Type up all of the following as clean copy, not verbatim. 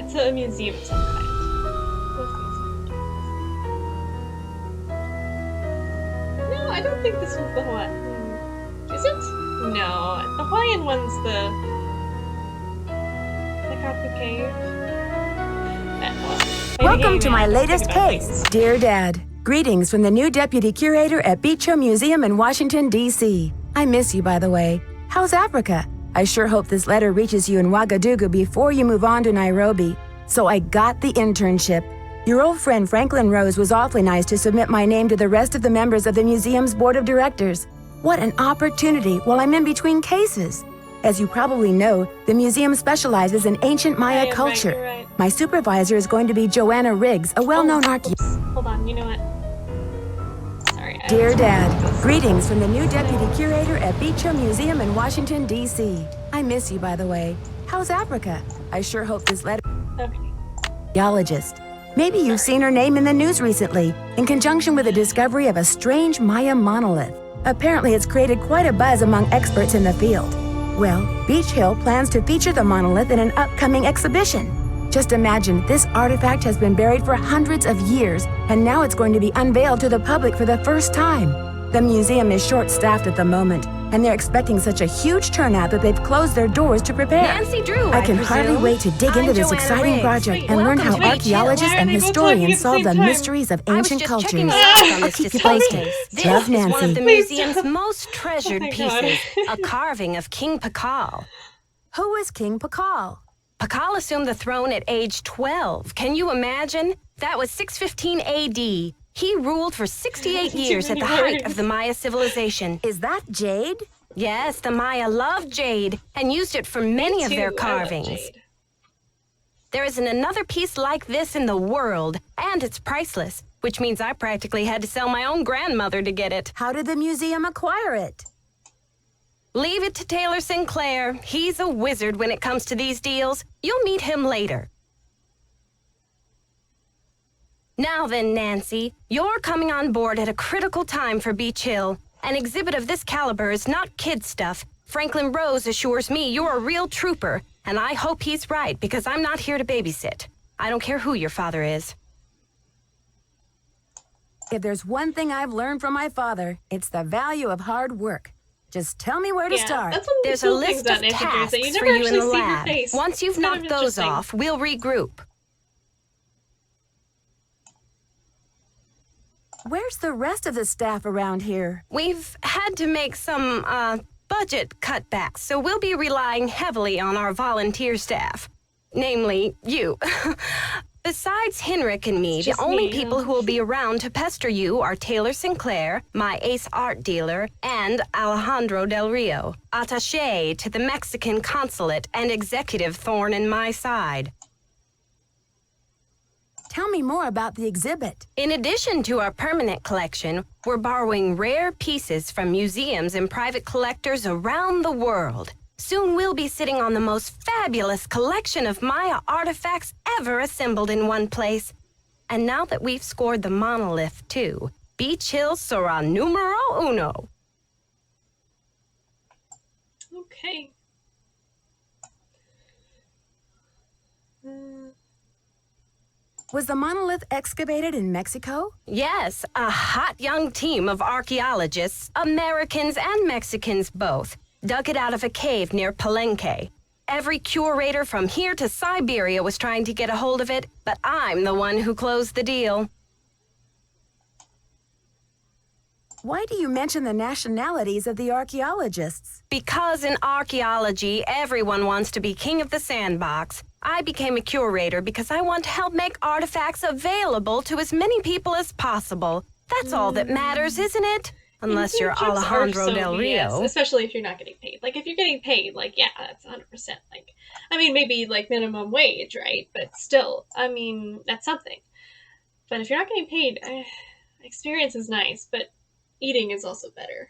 it's a museum of some kind. No, I don't think this was the Hawaiian. Is it? No, the Hawaiian one's the Kapu Cave. That one. Welcome to my latest case. Dear Dad, greetings from the new deputy curator at Beach Hill Museum in Washington, D.C. I miss you, by the way. How's Africa? I sure hope this letter reaches you in Ouagadougou before you move on to Nairobi. So I got the internship. Your old friend Franklin Rose was awfully nice to submit my name to the rest of the members of the museum's board of directors. What an opportunity while I'm in between cases. As you probably know, the museum specializes in ancient Maya culture. Right. My supervisor is going to be Joanna Riggs, a well-known archaeologist. Hold on, you know what? Sorry. Dear Dad, greetings from the new deputy curator at Beach Hill Museum in Washington, D.C. I miss you, by the way. How's Africa? I sure hope this letter... Okay. Archaeologist. Maybe you've seen her name in the news recently, in conjunction with the discovery of a strange Maya monolith. Apparently, it's created quite a buzz among experts in the field. Well, Beach Hill plans to feature the monolith in an upcoming exhibition. Just imagine, this artifact has been buried for hundreds of years, and now it's going to be unveiled to the public for the first time. The museum is short-staffed at the moment, and they're expecting such a huge turnout that they've closed their doors to prepare. Nancy Drew, I can hardly wait to dig into this exciting project and learn how archaeologists and historians solve the mysteries of ancient cultures. I'll keep you posted. Love, This is one of Nancy. the museum's most treasured Oh my God. pieces, a carving of King Pakal. Who is King Pakal? Pakal assumed the throne at age 12. Can you imagine? That was 615 AD. He ruled for 68 years at the height of the Maya civilization. Is that Jade? Yes, the Maya loved jade and used it for many of their Too, I love carvings. jade. There isn't another piece like this in the world, and it's priceless, which means I practically had to sell my own grandmother to get it. How did the museum acquire it? Leave it to Taylor Sinclair. He's a wizard when it comes to these deals. You'll meet him later. Now then, Nancy, you're coming on board at a critical time for Beach Hill. An exhibit of this caliber is not kid stuff. Franklin Rose assures me you're a real trooper, and I hope he's right because I'm not here to babysit. I don't care who your father is. If there's one thing I've learned from my father, it's the value of hard work. Just tell me where to start. That's one of the There's a cool things list about of Ninja Drews, that you tasks never for you in actually the see her lab. face. Once you've It's kind of knocked those interesting. off, we'll regroup. Where's the rest of the staff around here? We've had to make some, budget cutbacks, so we'll be relying heavily on our volunteer staff. Namely, you. Besides Henrik and me, It's the just only me, people yeah. who will be around to pester you are Taylor Sinclair, my ace art dealer, and Alejandro Del Rio, attaché to the Mexican consulate and executive thorn in my side. Tell me more about the exhibit. In addition to our permanent collection, we're borrowing rare pieces from museums and private collectors around the world. Soon we'll be sitting on the most fabulous collection of Maya artifacts ever assembled in one place. And now that we've scored the monolith, too, Beach Hill sera numero uno. Okay. Was the monolith excavated in Mexico? Yes, a hot young team of archaeologists, Americans and Mexicans both, dug it out of a cave near Palenque. Every curator from here to Siberia was trying to get a hold of it, but I'm the one who closed the deal. Why do you mention the nationalities of the archaeologists? Because in archaeology, everyone wants to be king of the sandbox. I became a curator because I want to help make artifacts available to as many people as possible. That's all that matters, isn't it? Unless you're Museum trips are Alejandro so Del BS, Rio. especially if you're not getting paid. Like, if you're getting paid, like, yeah, that's 100%. Like, I mean, maybe, like, minimum wage, right? But still, I mean, that's something. But if you're not getting paid, experience is nice, but eating is also better.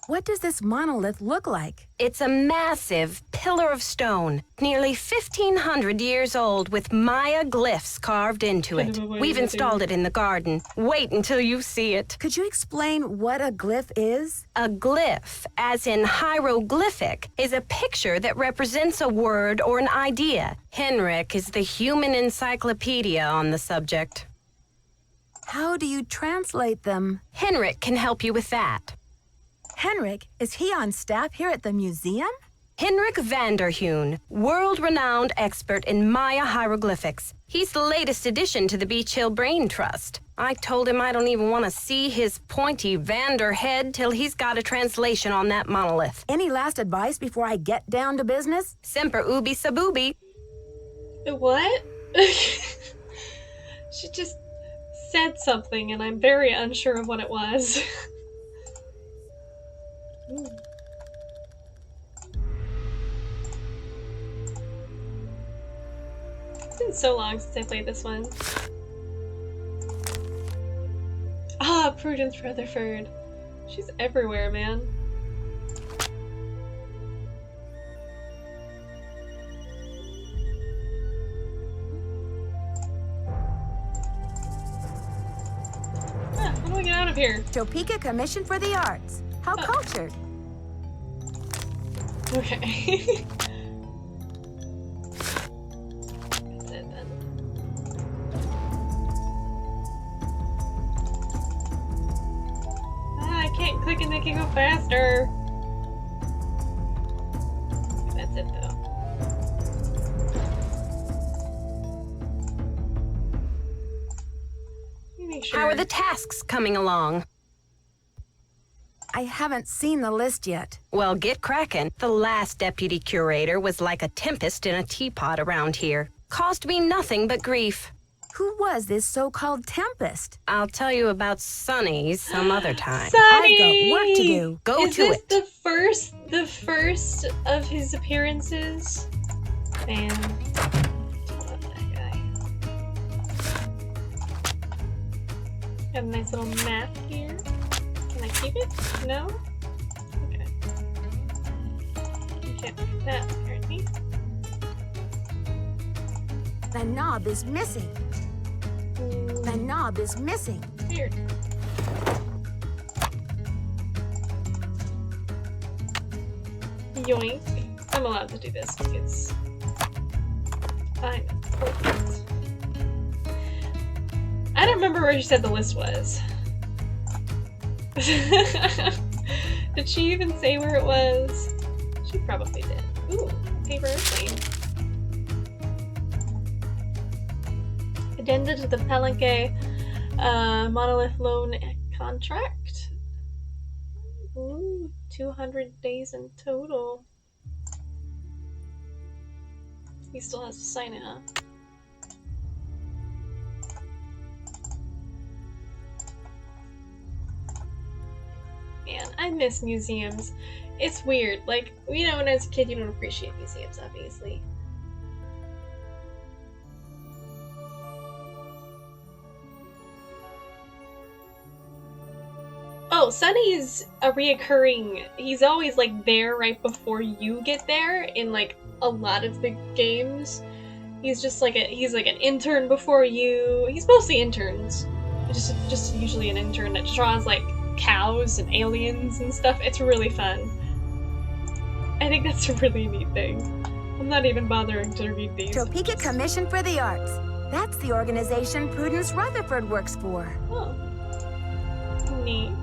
What does this monolith look like? It's a massive pillar of stone, nearly 1,500 years old, with Maya glyphs carved into it. We've installed it in the garden. Wait until you see it. Could you explain what a glyph is? A glyph, as in hieroglyphic, is a picture that represents a word or an idea. Henrik is the human encyclopedia on the subject. How do you translate them? Henrik can help you with that. Henrik, is he on staff here at the museum? Henrik Vanderheun, world-renowned expert in Maya hieroglyphics. He's the latest addition to the Beach Hill Brain Trust. I told him I don't even want to see his pointy Vander head till he's got a translation on that monolith. Any last advice before I get down to business? Semper ubi sub ubi. What? She just said something and I'm very unsure of what it was. It's been so long since I played this one. Ah, Prudence Rutherford. She's everywhere, man. Ah, how do I get out of here? Topeka Commission for the Arts. How cultured. Okay. That's it then. Ah, I can't click and make it go faster. That's it though. Let me make sure. How are the tasks coming along? I haven't seen the list yet. Well, get cracking. The last deputy curator was like a tempest in a teapot around here. Caused me nothing but grief. Who was this so-called Tempest? I'll tell you about Sonny some other time. I've got work to do. Go Is to this it. the first of his appearances? Man. I love that guy. Got a nice little map here. Can I keep it? No? Okay. You can't look at that, apparently. The knob is missing. The knob is missing. Weird. Yoink. I'm allowed to do this because I'm important. I don't remember where she said the list was. Did she even say where it was? She probably did. Ooh, paper airplane. Addenda to the Palenque monolith loan contract. Ooh, 200 days in total. He still has to sign it, huh? Man, I miss museums. It's weird. Like, you know, when I was a kid, you don't appreciate museums, obviously. Oh, Sunny's a reoccurring. He's always like there right before you get there in like a lot of the games. He's just like he's like an intern before you. He's mostly interns. Just usually an intern that draws like cows and aliens and stuff. It's really fun. I think that's a really neat thing. I'm not even bothering to read these. Topeka Commission for the Arts. That's the organization Prudence Rutherford works for. Oh. Neat.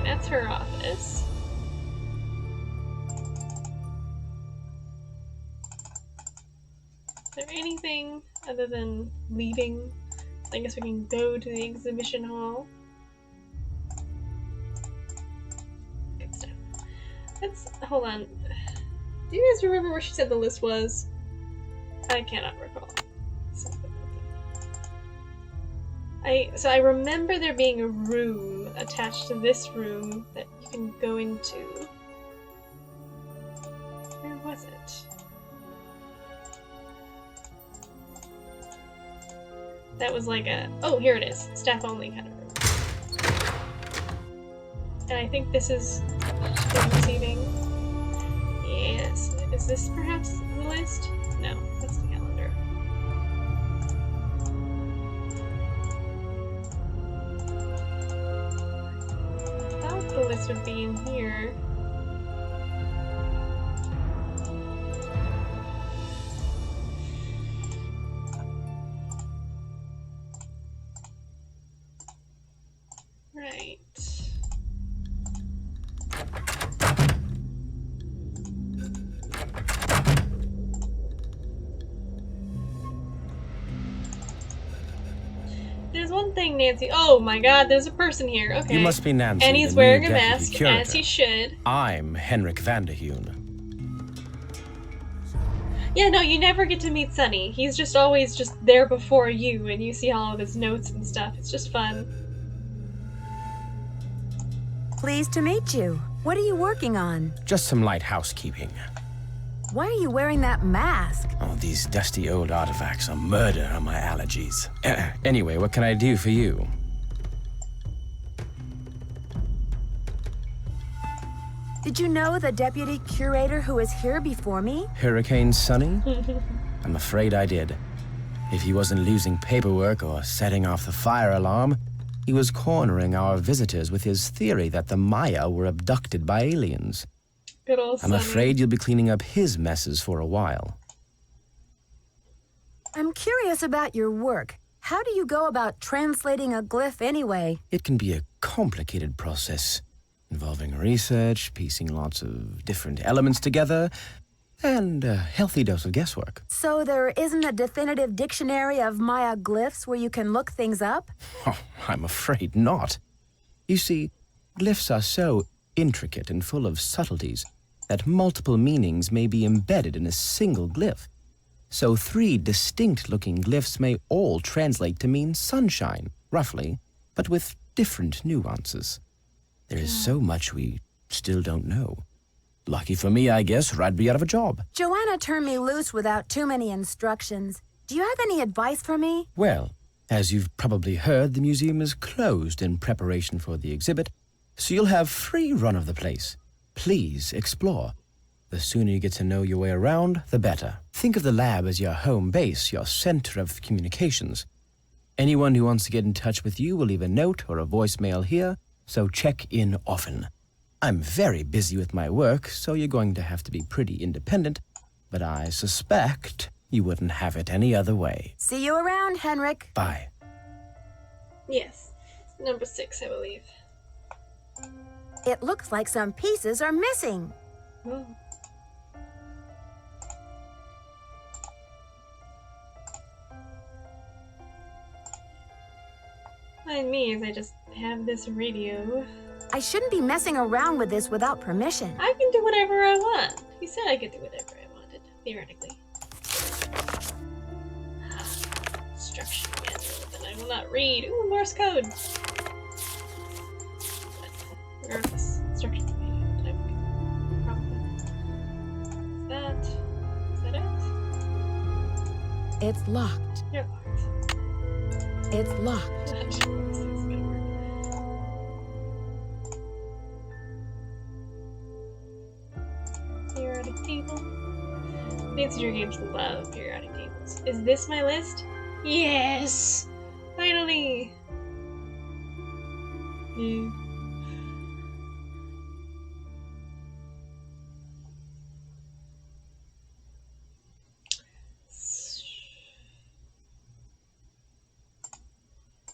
That's her office. Is there anything other than leaving? I guess we can go to the exhibition hall. Good stuff. Hold on. Do you guys remember where she said the list was? I cannot recall. So I remember there being a room attached to this room that you can go into. Where was it? That was like a... Oh, here it is. Staff only kind of room. And I think this is receiving. Yes. Is this perhaps the list? No, that's the calendar. I thought the list would be in here. Right. There's one thing, Nancy. Oh my god, there's a person here. Okay. You must be Nancy. And he's the wearing new a deputy mask, curator. as he should. I'm Henrik Vanderheun. Yeah, no, you never get to meet Sonny. He's just always just there before you, and you see all of his notes and stuff. It's just fun. Pleased to meet you. What are you working on? Just some light housekeeping. Why are you wearing that mask? Oh, these dusty old artifacts are murder on my allergies. Anyway, what can I do for you? Did you know the deputy curator who was here before me? Hurricane Sonny? I'm afraid I did. If he wasn't losing paperwork or setting off the fire alarm, he was cornering our visitors with his theory that the Maya were abducted by aliens. Good old I'm Sonny. afraid you'll be cleaning up his messes for a while. I'm curious about your work. How do you go about translating a glyph anyway? It can be a complicated process, involving research, piecing lots of different elements together, and a healthy dose of guesswork. So there isn't a definitive dictionary of Maya glyphs where you can look things up? Oh, I'm afraid not. You see, glyphs are so intricate and full of subtleties that multiple meanings may be embedded in a single glyph. So 3 distinct-looking glyphs may all translate to mean sunshine, roughly, but with different nuances. There is so much we still don't know. Lucky for me, I guess, or I'd be out of a job. Joanna turned me loose without too many instructions. Do you have any advice for me? Well, as you've probably heard, the museum is closed in preparation for the exhibit, so you'll have free run of the place. Please explore. The sooner you get to know your way around, the better. Think of the lab as your home base, your center of communications. Anyone who wants to get in touch with you will leave a note or a voicemail here, so check in often. I'm very busy with my work, so you're going to have to be pretty independent, but I suspect you wouldn't have it any other way. See you around, Henrik. Bye. Yes. Number 6, I believe. It looks like some pieces are missing. Oh. Mind me as I just have this radio. I shouldn't be messing around with this without permission. I can do whatever I want. He said I could do whatever I wanted, theoretically. Instruction manual that I will not read. Ooh, Morse code. Where is this instruction manual that I'm probably. Is that it? It's locked. You're locked. It's locked. This thing's gonna work. Periodic table. Nancy Drew Games love periodic tables. Is this my list? Yes! Finally! Yeah.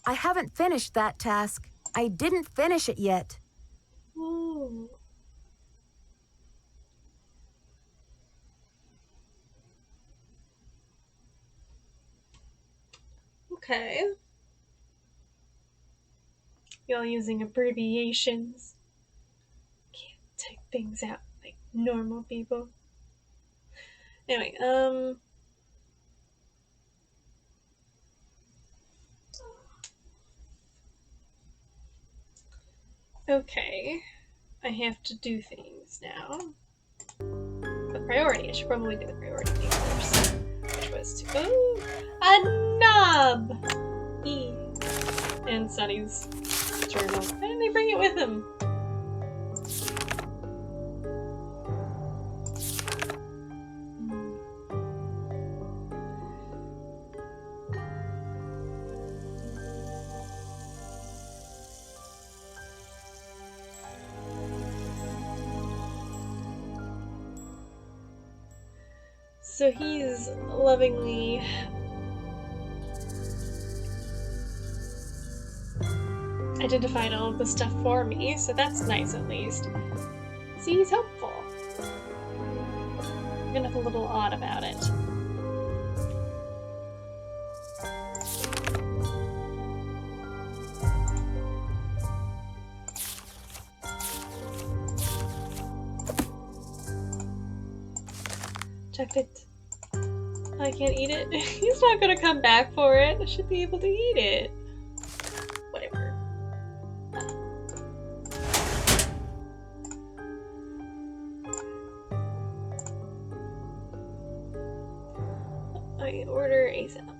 I haven't finished that task. I didn't finish it yet. Ooh. Okay. Y'all using abbreviations. Can't type things out like normal people. Anyway, okay. I have to do things now. The priority. I should probably do the priority thing first. Which was to. Oh! A knob! E. And Sonny's journal. Why didn't they bring it with him? So he's lovingly identified all of the stuff for me, so that's nice at least. See, he's helpful. Even if a little odd about it. Check it. I can't eat it. He's not gonna come back for it. I should be able to eat it. Whatever. I order ASAP.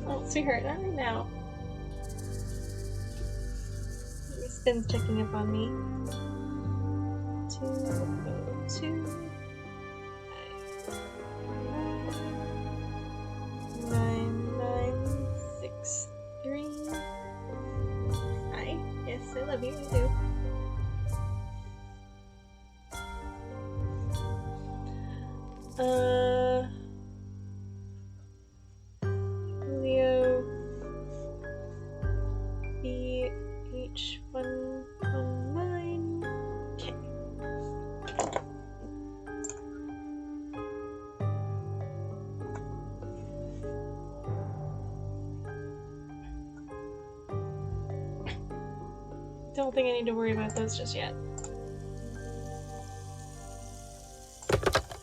Oh, sweetheart, not right now. Spin's checking up on me. 202 9963. Hi. Yes, I love you. I do. Leo BH119K. Don't think I need to worry about those just yet.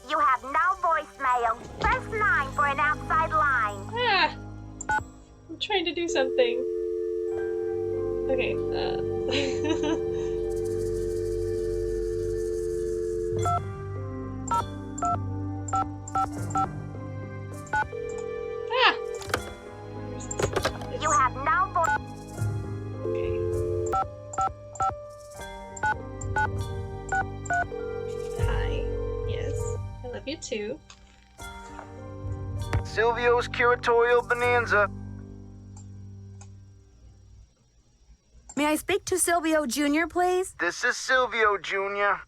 You have no voicemail. Press 9 for an outside line. Ah! I'm trying to do something. Okay, Ah! You have no voice. Okay. Hi. Yes. I love you too. Silvio's curatorial bonanza. May I speak to Silvio Jr., please? This is Silvio Jr.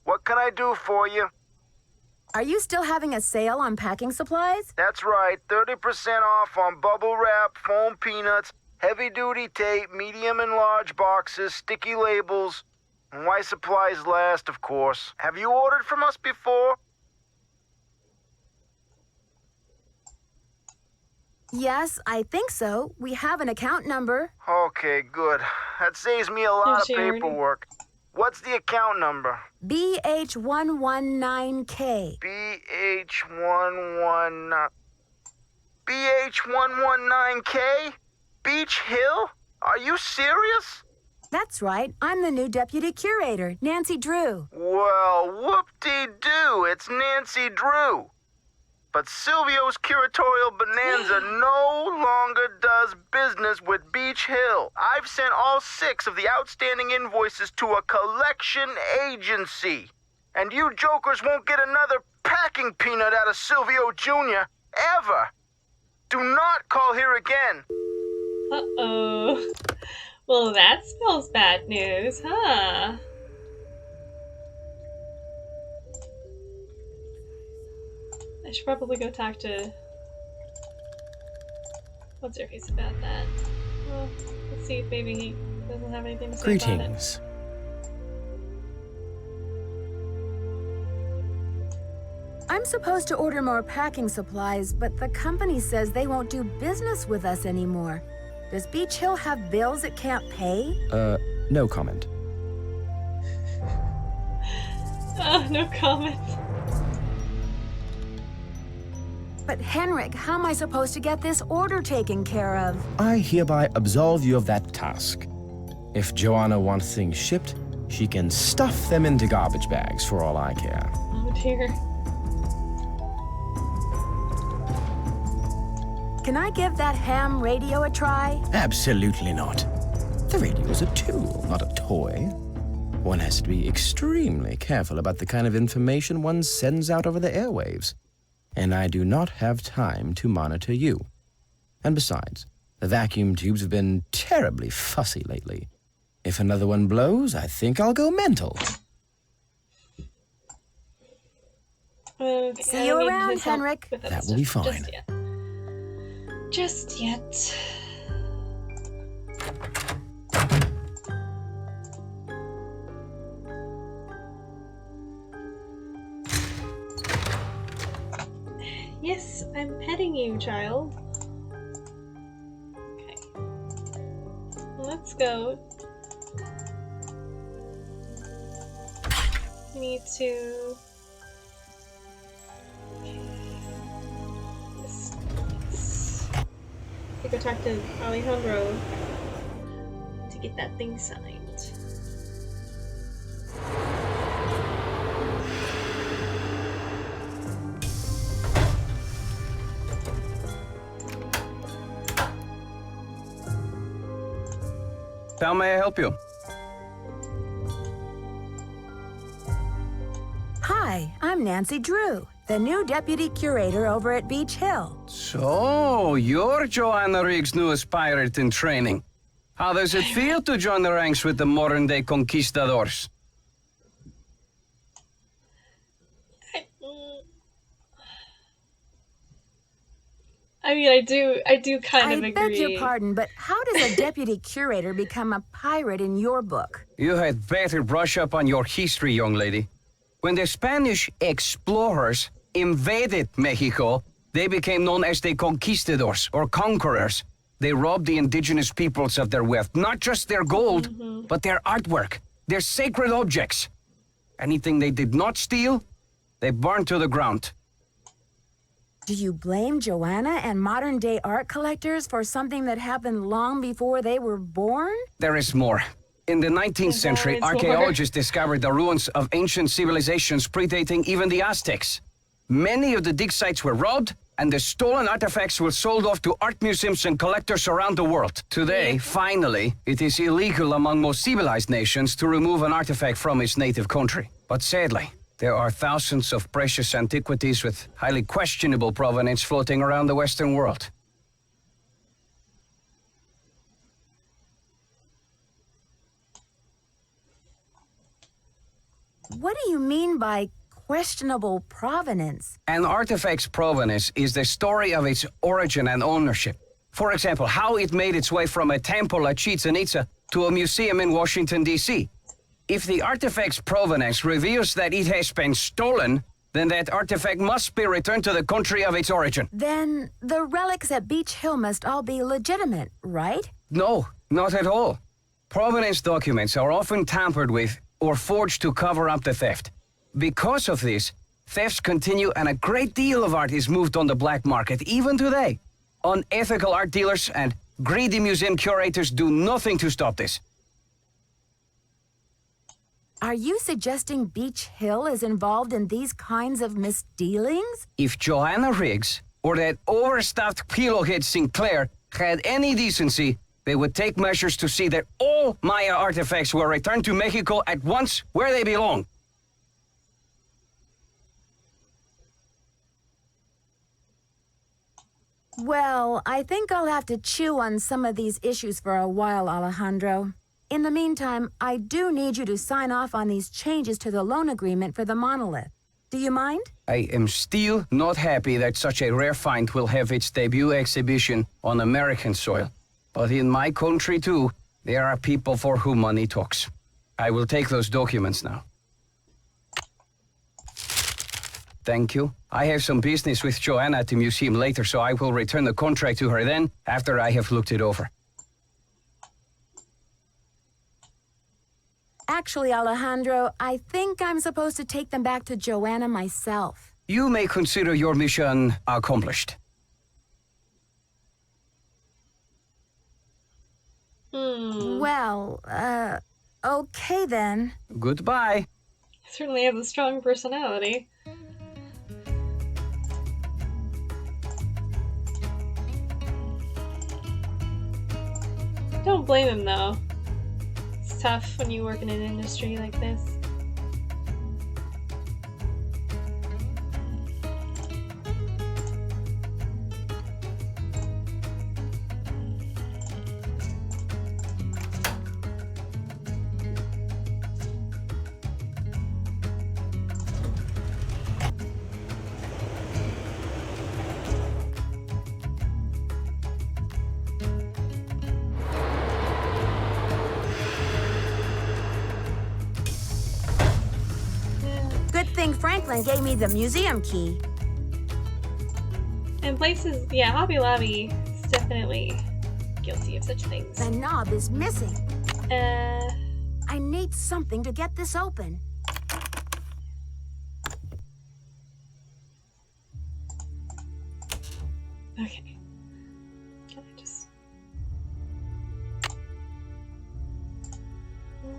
What can I do for you? Are you still having a sale on packing supplies? That's right, 30% off on bubble wrap, foam peanuts, heavy-duty tape, medium and large boxes, sticky labels, and why supplies last, of course. Have you ordered from us before? Yes, I think so. We have an account number. Okay, good. That saves me a lot of Sharon. paperwork. What's the account number? BH119K. BH119... BH119K? Beach Hill? Are you serious? That's right. I'm the new deputy curator, Nancy Drew. Well, whoop-de-doo, it's Nancy Drew. But Silvio's curatorial bonanza no longer does business with Beach Hill. I've sent all 6 of the outstanding invoices to a collection agency. And you jokers won't get another packing peanut out of Silvio Jr. ever. Do not call here again. Uh-oh. Well, that spells bad news, huh? I should probably go talk to... What's her face about that? Well, let's see if maybe he doesn't have anything to say about it. Greetings. I'm supposed to order more packing supplies, but the company says they won't do business with us anymore. Does Beach Hill have bills it can't pay? No comment. No comment. But Henrik, how am I supposed to get this order taken care of? I hereby absolve you of that task. If Joanna wants things shipped, she can stuff them into garbage bags for all I care. Oh dear. Can I give that ham radio a try? Absolutely not. The radio is a tool, not a toy. One has to be extremely careful about the kind of information one sends out over the airwaves. And I do not have time to monitor you. And besides, the vacuum tubes have been terribly fussy lately. If another one blows, I think I'll go mental. Okay, See you around, Henrik. That will be fine. Just yet. Yes, I'm petting you, child. Okay. Let's go. We need to... To go talk to Alejandro to get that thing signed. How may I help you? Hi, I'm Nancy Drew, the new deputy curator over at Beach Hill. So, you're Joanna Riggs' newest pirate in training. How does it feel to join the ranks with the modern-day conquistadors? I mean, I do kind of agree. I beg your pardon, but how does a deputy curator become a pirate in your book? You had better brush up on your history, young lady. When the Spanish explorers invaded Mexico, they became known as the conquistadors, or conquerors. They robbed the indigenous peoples of their wealth, not just their gold, but their artwork, their sacred objects. Anything they did not steal, they burned to the ground. Do you blame Joanna and modern-day art collectors for something that happened long before they were born? There is more. In the 19th century, archaeologists discovered the ruins of ancient civilizations predating even the Aztecs. Many of the dig sites were robbed, and the stolen artifacts were sold off to art museums and collectors around the world. Today, finally, it is illegal among most civilized nations to remove an artifact from its native country. But sadly, there are thousands of precious antiquities with highly questionable provenance floating around the Western world. What do you mean by questionable provenance? An artifact's provenance is the story of its origin and ownership. For example, how it made its way from a temple at Chichen Itza to a museum in Washington, D.C. If the artifact's provenance reveals that it has been stolen, then that artifact must be returned to the country of its origin. Then the relics at Beach Hill must all be legitimate, right? No, not at all. Provenance documents are often tampered with or forged to cover up the theft. Because of this, thefts continue and a great deal of art is moved on the black market, even today. Unethical art dealers and greedy museum curators do nothing to stop this. Are you suggesting Beach Hill is involved in these kinds of misdealings? If Joanna Riggs or that overstuffed pillowhead Sinclair had any decency, they would take measures to see that all Maya artifacts were returned to Mexico at once where they belong. Well, I think I'll have to chew on some of these issues for a while, Alejandro. In the meantime, I do need you to sign off on these changes to the loan agreement for the monolith. Do you mind? I am still not happy that such a rare find will have its debut exhibition on American soil. But in my country, too, there are people for whom money talks. I will take those documents now. Thank you. I have some business with Joanna at the museum later, so I will return the contract to her then, after I have looked it over. Actually, Alejandro, I think I'm supposed to take them back to Joanna myself. You may consider your mission accomplished. Well, okay then. Goodbye. Certainly has a strong personality. Don't blame him though. It's tough when you work in an industry like this. Good thing Franklin gave me the museum key. And places, yeah, Hobby Lobby is definitely guilty of such things. The knob is missing. Uh, I need something to get this open. okay. Can I just...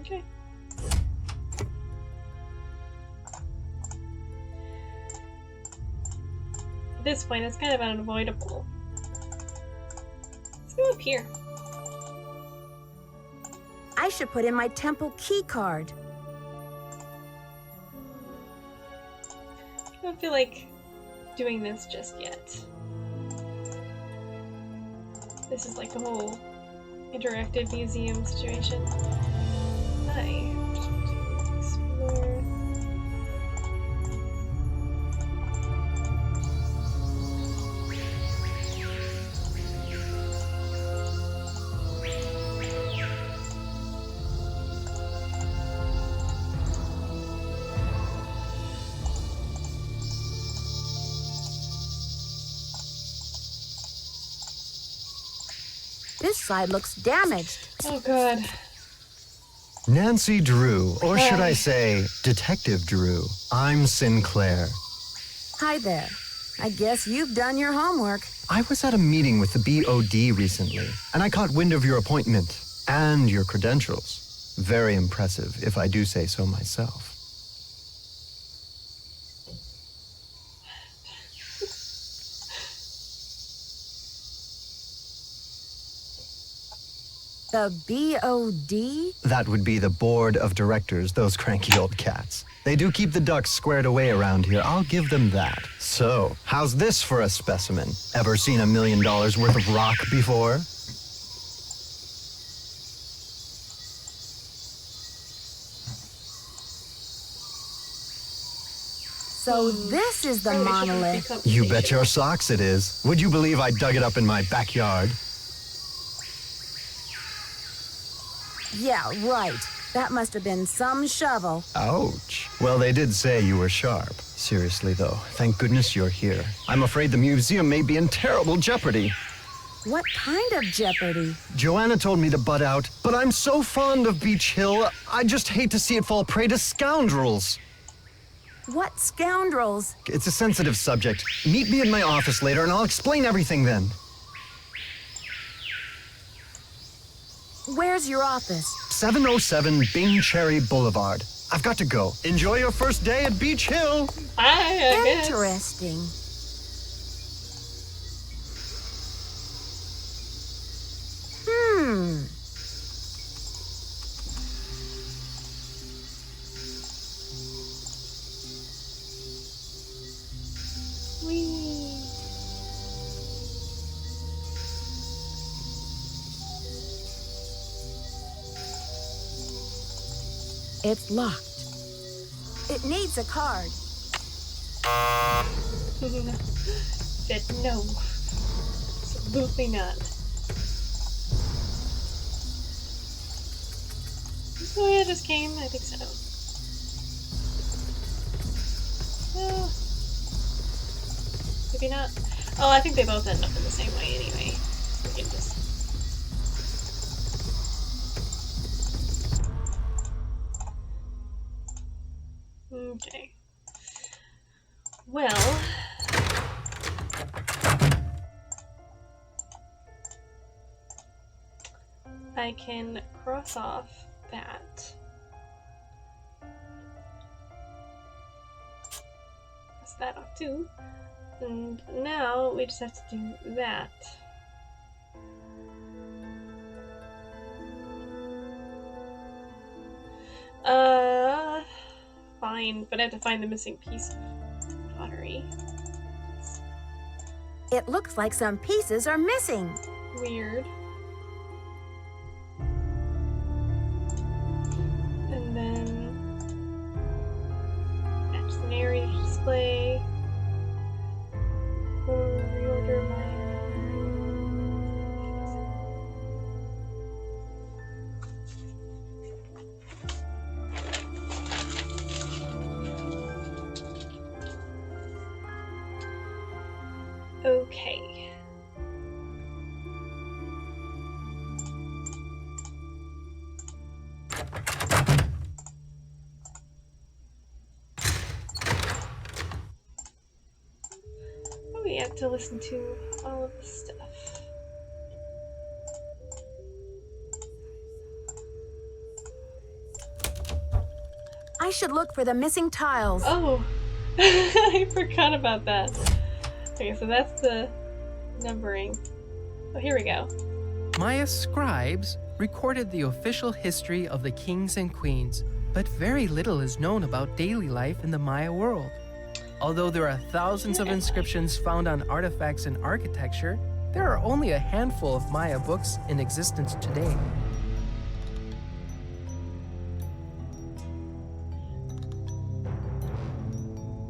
Okay. At this point, it's kind of unavoidable. Let's go up here. I should put in my temple key card. I don't feel like doing this just yet. This is like the whole interactive museum situation. I just want to explore. This side looks damaged. Oh god. Nancy Drew, or should I say, Detective Drew. I'm Sinclair. Hi there. I guess you've done your homework. I was at a meeting with the BOD recently, and I caught wind of your appointment and your credentials. Very impressive, if I do say so myself. The BOD? That would be the board of directors, those cranky old cats. They do keep the ducks squared away around here, I'll give them that. So, how's this for a specimen? Ever seen $1 million worth of rock before? So this is the Probably shouldn't monolith. become You bet station. your socks it is. Would you believe I dug it up in my backyard? Yeah, right. That must have been some shovel. Ouch. Well, they did say you were sharp. Seriously, though, thank goodness you're here. I'm afraid the museum may be in terrible jeopardy. What kind of jeopardy? Joanna told me to butt out, but I'm so fond of Beach Hill, I just hate to see it fall prey to scoundrels. What scoundrels? It's a sensitive subject. Meet me in my office later and I'll explain everything then. Where's your office? 707 Bing Cherry Boulevard. I've got to go. Enjoy your first day at Beach Hill. I guess. Interesting. Whee. It's locked. It needs a card. Said no. Absolutely not. Oh yeah, just came? I think so. Well, maybe not. Oh, I think they both end up in the same way anyway. We can just... Okay. Well... I can cross off that. Cross that off too. And now we just have to do that. Fine, but I have to find the missing piece of pottery. It looks like some pieces are missing. Weird. And then match the narrative display. Reorder my. Okay. We have to listen to all of this stuff. I should look for the missing tiles. Oh, I forgot about that. Okay, so that's the numbering. Oh, here we go. Maya scribes recorded the official history of the kings and queens, but very little is known about daily life in the Maya world. Although there are thousands of inscriptions found on artifacts and architecture, there are only a handful of Maya books in existence today.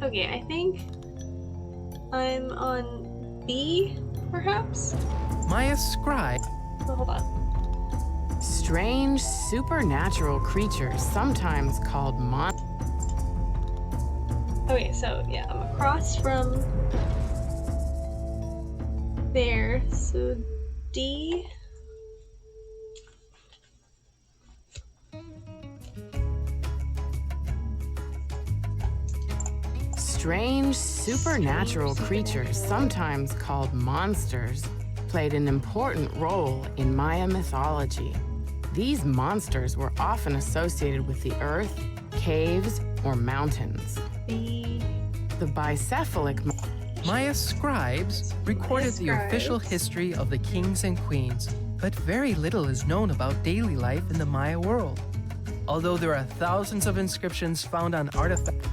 Okay, I think I'm on B, perhaps? Maya scribe. Oh, hold on. Strange supernatural creatures, sometimes called Okay, so yeah, I'm across from there, so D. Strange supernatural creatures, sometimes called monsters, played an important role in Maya mythology. These monsters were often associated with the earth, caves, or mountains. B. The bicephalic Maya scribes recorded the official history of the kings and queens, but very little is known about daily life in the Maya world. Although there are thousands of inscriptions found on artifacts.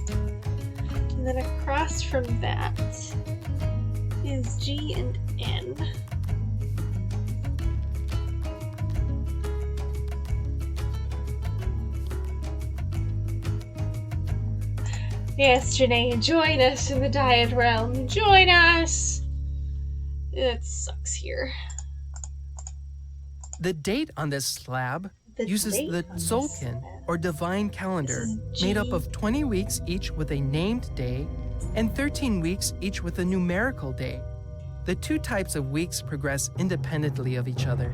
And then across from that is G and N. Yes, Janae, join us in the Diet Realm. Join us! It sucks here. The date on this slab uses the Tzolk'in, or divine calendar, made up of 20 weeks each with a named day and 13 weeks each with a numerical day. The two types of weeks progress independently of each other.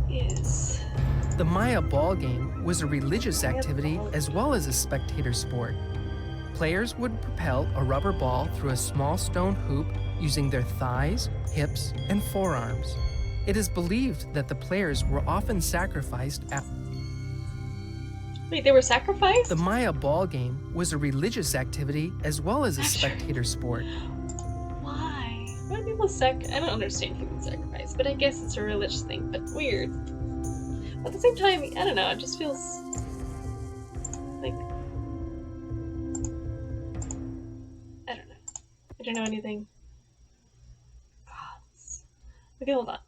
Yes. The Maya ball game was a religious activity as well as a spectator sport. Players would propel a rubber ball through a small stone hoop using their thighs, hips, and forearms. It is believed that the players were often sacrificed after. Wait, they were sacrificed? The Maya ball game was a religious activity as well as a spectator sport. Why? Why do people I don't understand human sacrifice, but I guess it's a religious thing, but weird. But at the same time, I don't know, it just feels like... I don't know. I don't know anything. Gods. Okay, hold on.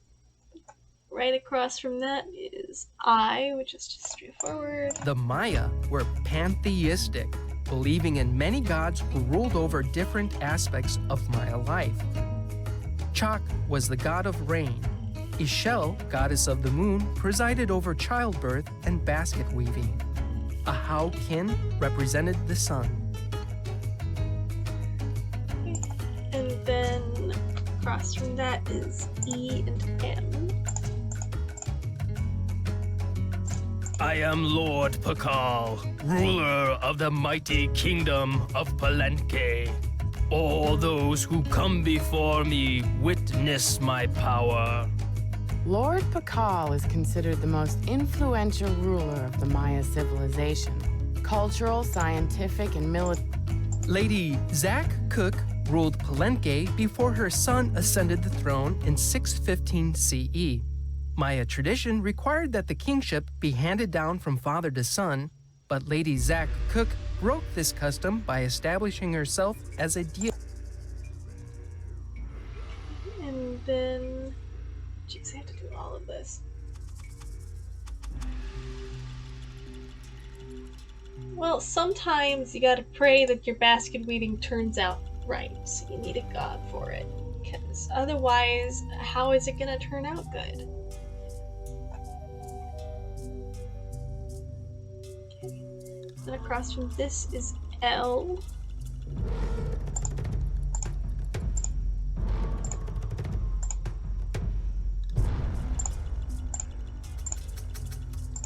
Right across from that is I, which is just straightforward. The Maya were pantheistic, believing in many gods who ruled over different aspects of Maya life. Chak was the god of rain. Ishel, goddess of the moon, presided over childbirth and basket weaving. Ahau Kin represented the sun. And then across from that is E and M. I am Lord Pakal, ruler of the mighty kingdom of Palenque. All those who come before me witness my power. Lord Pakal is considered the most influential ruler of the Maya civilization. Cultural, scientific, and military. Lady Zack Cook ruled Palenque before her son ascended the throne in 615 CE. Maya tradition required that the kingship be handed down from father to son, but Lady Zack Cook broke this custom by establishing herself as a deity. And then... Jeez, I have to do all of this. Well, sometimes you gotta pray that your basket weaving turns out right, so you need a god for it. Because otherwise, how is it gonna turn out good? Okay. Then across from this is L.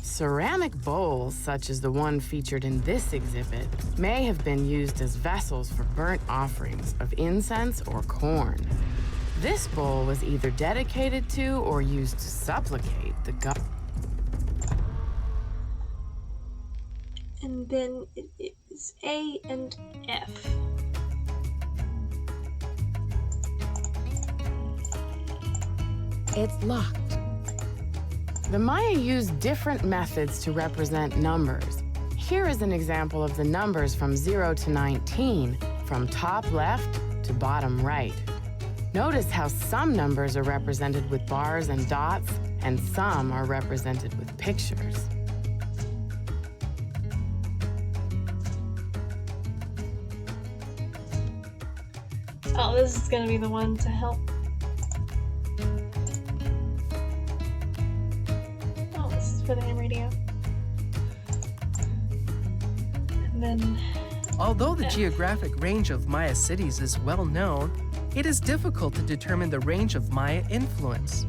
Ceramic bowls, such as the one featured in this exhibit, may have been used as vessels for burnt offerings of incense or corn. This bowl was either dedicated to or used to supplicate the god. And then it is A and F. It's locked. The Maya used different methods to represent numbers. Here is an example of the numbers from 0 to 19, from top left to bottom right. Notice how some numbers are represented with bars and dots, and some are represented with pictures. Oh, this is gonna be the one to help. Oh, this is for the ham radio. And then... Although the geographic range of Maya cities is well known, it is difficult to determine the range of Maya influence.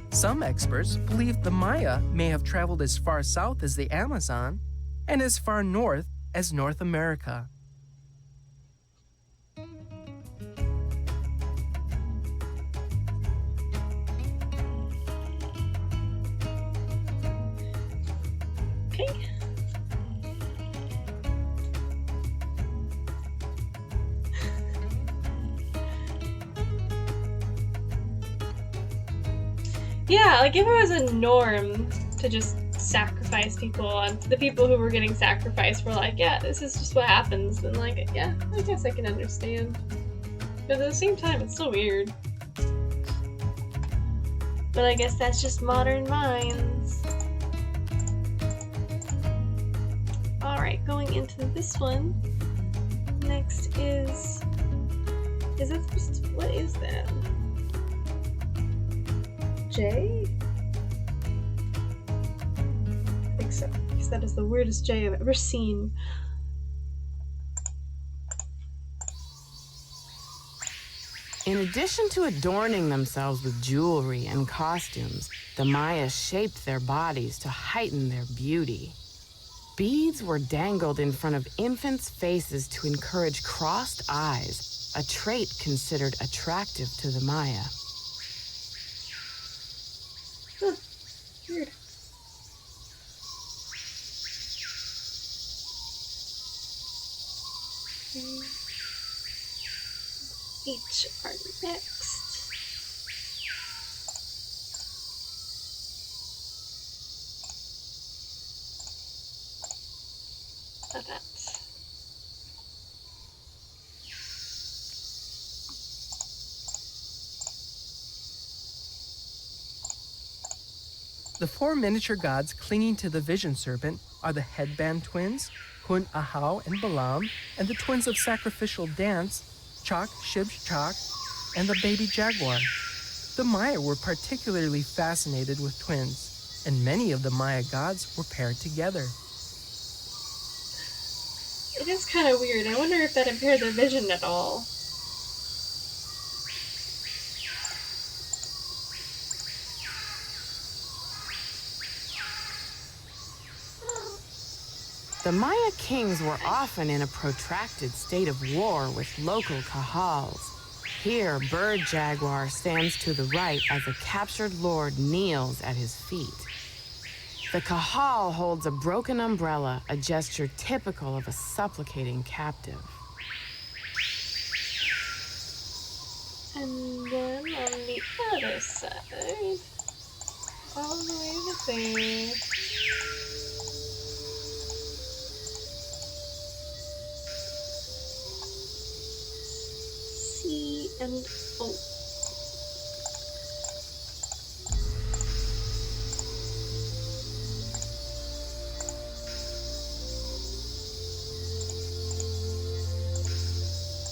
Some experts believe the Maya may have traveled as far south as the Amazon and as far north as North America. Okay. Yeah, like if it was a norm to just sacrifice people, and the people who were getting sacrificed were like, yeah, this is just what happens, then like, yeah, I guess I can understand. But at the same time, it's so weird. But I guess that's just modern minds. Alright, going into this one. Next is that supposed to, what is that? J? I think so, because that is the weirdest J I've ever seen. In addition to adorning themselves with jewelry and costumes, the Maya shaped their bodies to heighten their beauty. Beads were dangled in front of infants' faces to encourage crossed eyes, a trait considered attractive to the Maya. Weird. H are next. That. The four miniature gods clinging to the vision serpent are the headband twins, Hun Ahau and Balaam, and the twins of sacrificial dance, Chak, Shib, Chak, and the baby jaguar. The Maya were particularly fascinated with twins, and many of the Maya gods were paired together. It is kind of weird. I wonder if that impaired their vision at all. The Maya kings were often in a protracted state of war with local kahals. Here, Bird Jaguar stands to the right as a captured lord kneels at his feet. The kahal holds a broken umbrella, a gesture typical of a supplicating captive. And then on the other side, all the way to there. C and O.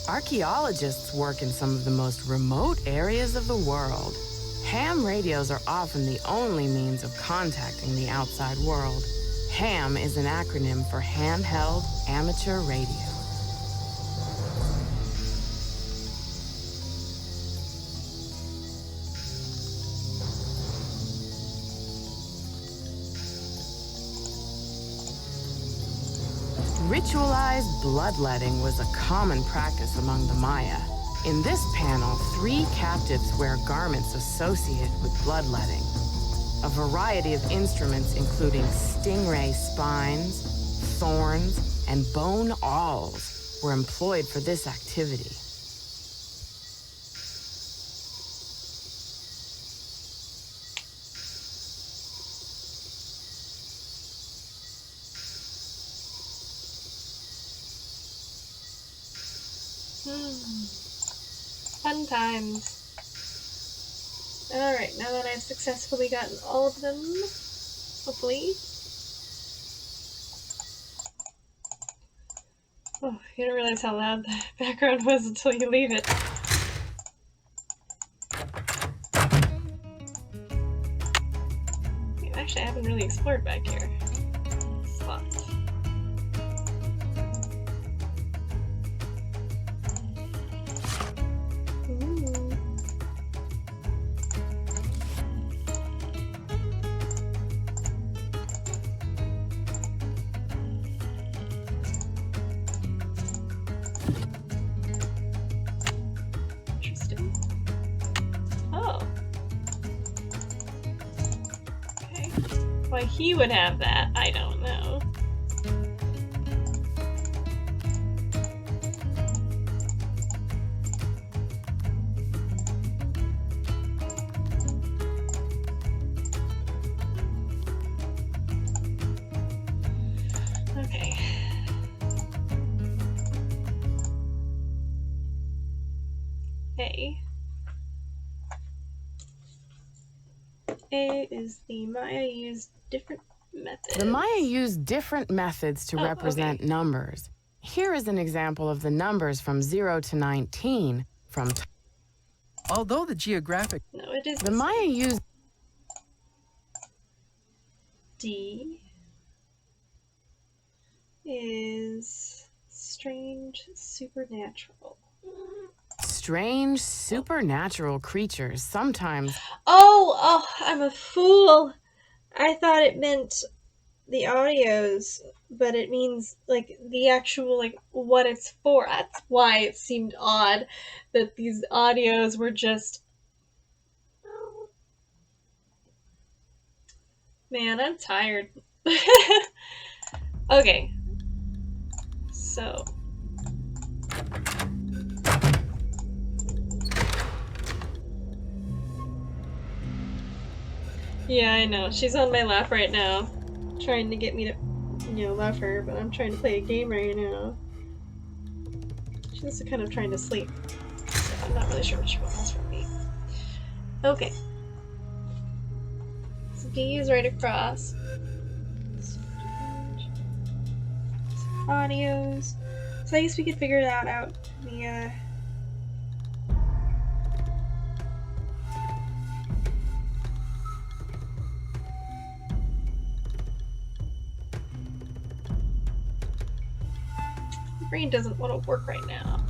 Archaeologists work in some of the most remote areas of the world. Ham radios are often the only means of contacting the outside world. HAM is an acronym for Handheld Amateur Radio. Ritualized bloodletting was a common practice among the Maya. In this panel, 3 captives wear garments associated with bloodletting. A variety of instruments including stingray spines, thorns, and bone awls were employed for this activity. Fun times. Alright, now that I've successfully gotten all of them, hopefully. Oh, you don't realize how loud the background was until you leave it. Actually, I haven't really explored back here. Spot. Why he would have that, I don't know. Okay. A is the Maya used different methods. The Maya used different methods to represent numbers. Here is an example of the numbers from 0 to 19 from... Although the geographic... No, it is the Maya used... D is strange supernatural. Strange supernatural creatures, sometimes... Oh, I'm a fool. I thought it meant the audios, but it means, like, the actual, like, what it's for. That's why it seemed odd that these audios were just... Man, I'm tired. Okay. So... Yeah, I know. She's on my lap right now, trying to get me to, love her, but I'm trying to play a game right now. She's also kind of trying to sleep, so I'm not really sure what she wants from me. Okay. So D is right across. Audios. So I guess we could figure that out via... brain doesn't want to work right now.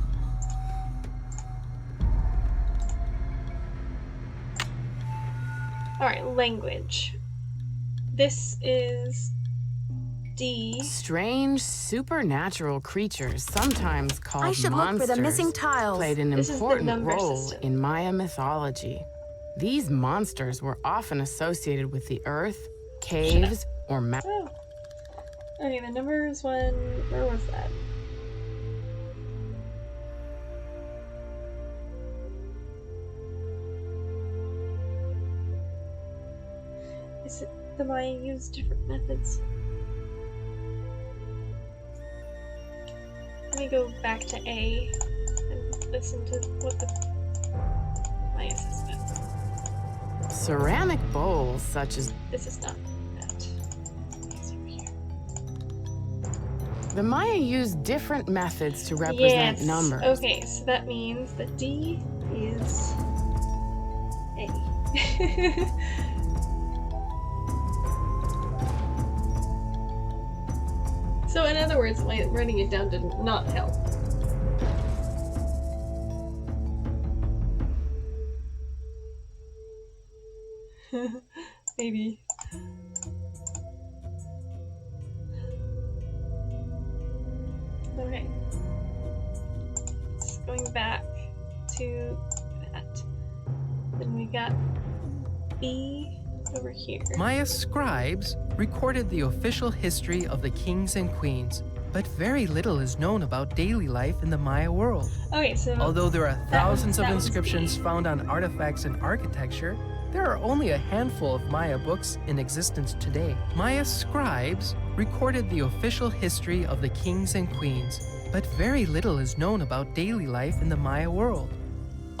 Alright, language. This is D. Strange supernatural creatures, sometimes called I should monsters, look for the missing tiles. played an This is the important number role system. in Maya mythology. These monsters were often associated with the earth, caves, or mountains. Oh. Okay, the numbers one, where was that? Is it the Maya use different methods? Let me go back to A and listen to what the Maya says about. Ceramic bowls such as... This is not that. It's over here. The Maya used different methods to represent numbers. Okay, so that means that D is A. So in other words, writing it down did not help. Maybe. Okay. Just going back to that. Then we got B over here. Maya scribes recorded the official history of the kings and queens, but very little is known about daily life in the Maya world. Okay, so although there are thousands of that was inscriptions B. found on artifacts and architecture, there are only a handful of Maya books in existence today. Maya scribes recorded the official history of the kings and queens, but very little is known about daily life in the Maya world.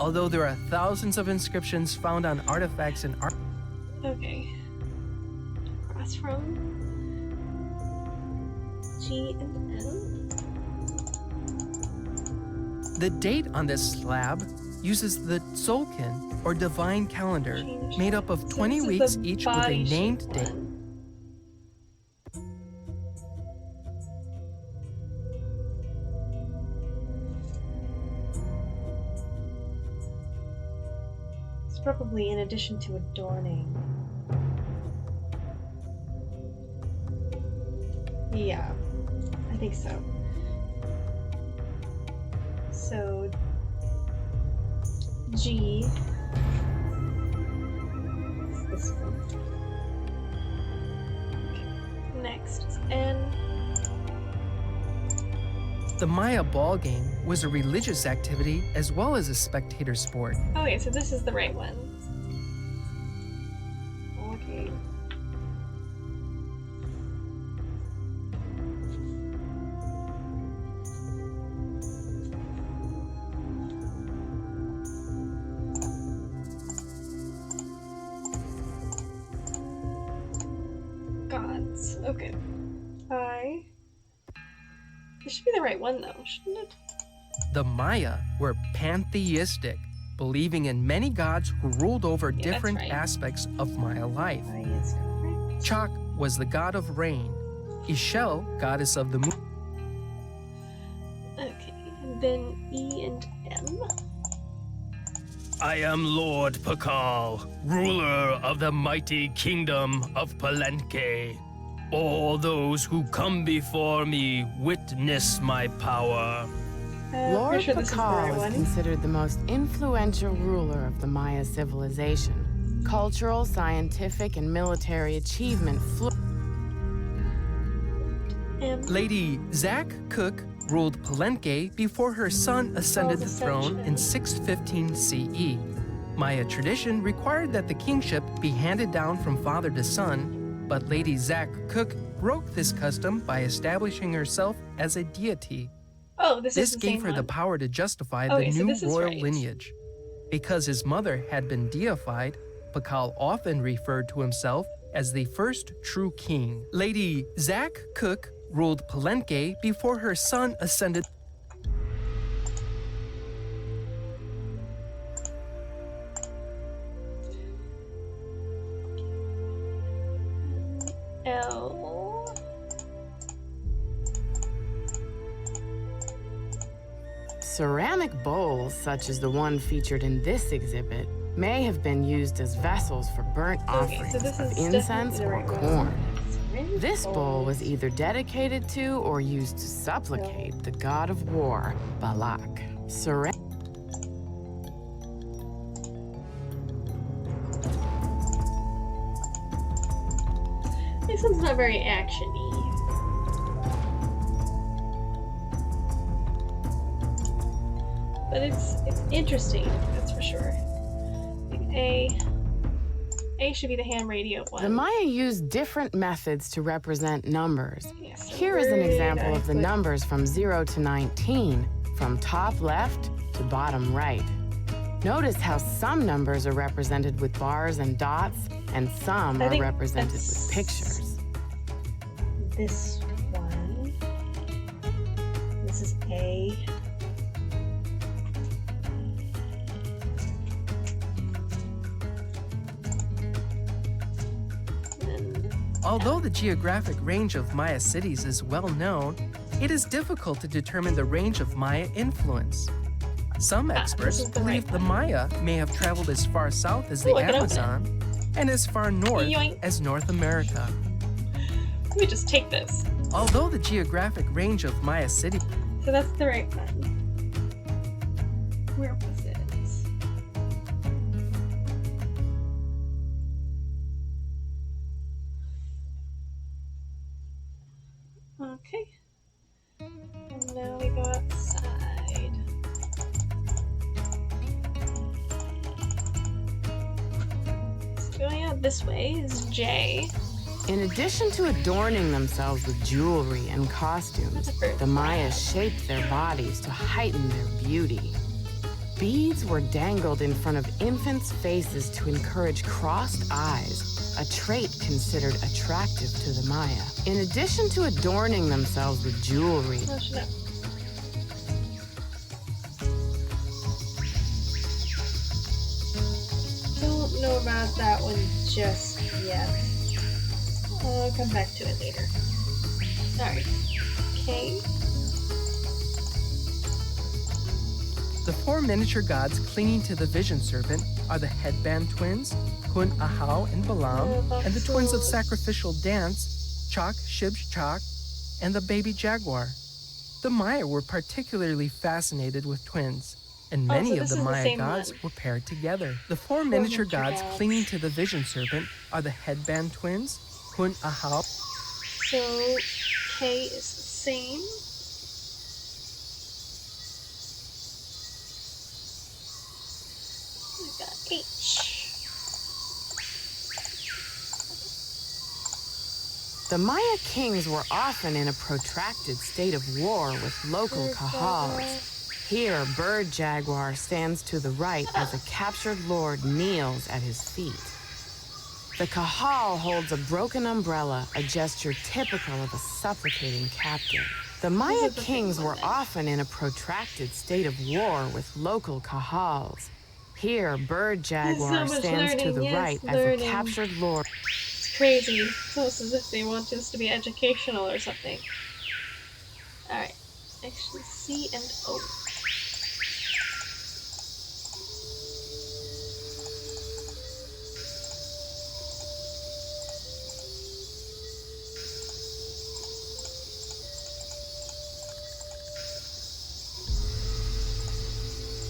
Although there are thousands of inscriptions found on artifacts and Okay. Across from G and M. The date on this slab uses the Tzolk'in, or divine calendar, made up of 20 So this is weeks the each with a body-shaped named date. one. It's probably in addition to adorning. Yeah, I think so. So G is this one. Okay. Next is N. The Maya ball game was a religious activity as well as a spectator sport. Okay, so this is the right one. Okay. Gods. Okay. This should be the right one, though, shouldn't it? The Maya were pantheistic, believing in many gods who ruled over Yeah, that's different right. aspects of Maya life. I is correct. Chak was the god of rain, Ishel, goddess of the moon. Okay, and then E and M. I am Lord Pakal, ruler of the mighty kingdom of Palenque. All those who come before me witness my power. Lord Pretty sure this is the right Pakal is one. considered the most influential ruler of the Maya civilization. Cultural, scientific, and military achievement M. Lady Zak Cook ruled Palenque before her son ascended the throne in 615 CE. Maya tradition required that the kingship be handed down from father to son, but Lady Zak Cook broke this custom by establishing herself as a deity. Oh, this is the gave same her the one. power to justify Okay, the so new this is royal right. lineage. Because his mother had been deified, Pakal often referred to himself as the first true king. Lady Zak Cook ruled Palenque before her son ascended. L. Ceramic bowls, such as the one featured in this exhibit, may have been used as vessels for burnt Okay, offerings so this of is incense definitely the or right one. corn. Ceramic This bowl was bowls. either dedicated to or used to supplicate the god of war, Balak. This one's not very action-y. But it's interesting, that's for sure. A A should be the ham radio one. The Maya used different methods to represent numbers. Yes, so Here is an where example did I of the put- numbers from 0 to 19, from top left to bottom right. Notice how some numbers are represented with bars and dots, and some I are think represented with that's- pictures. This one. This is A. Although the geographic range of Maya cities is well known, it is difficult to determine the range of Maya influence. Some experts this is the believe right the one. Maya may have traveled as far south as the Ooh, I can open it. Amazon and as far north Yoink. as North America. Let me just take this. Although the geographic range of Maya cities So that's the right one. Where was it? Okay. And now we go outside. So going out this way is J. In addition to adorning themselves with jewelry and costumes, the Mayas shaped their bodies to heighten their beauty. Beads were dangled in front of infants' faces to encourage crossed eyes, a trait considered attractive to the Maya. In addition to adorning themselves with jewelry, Oh, shut up. Don't know about that one just yet. I'll come back to it later. Alright. Okay. The four miniature gods clinging to the vision serpent are the headband twins, Hun, Ahau, and Balaam, and the twins of sacrificial dance, Chak, Shib, Chak, and the baby jaguar. The Maya were particularly fascinated with twins, and Oh, many so of this the is the Maya same gods one. were paired together. The four miniature miniature gods gods. clinging to the vision serpent are the headband twins, Hun, Ahau, So K is the same. We got H. the Maya kings were often in a protracted state of war with local kahals. Here, bird jaguar stands to the right as a captured lord kneels at his feet. The kahal holds a broken umbrella, a gesture typical of a supplicating captive. The Maya kings were often in a protracted state of war with local kahals. Here, bird jaguar much stands to learning, the yes, right as learning. a captured lord. It's crazy. It's almost as if they want this to be educational or something. Alright. Actually, C and O.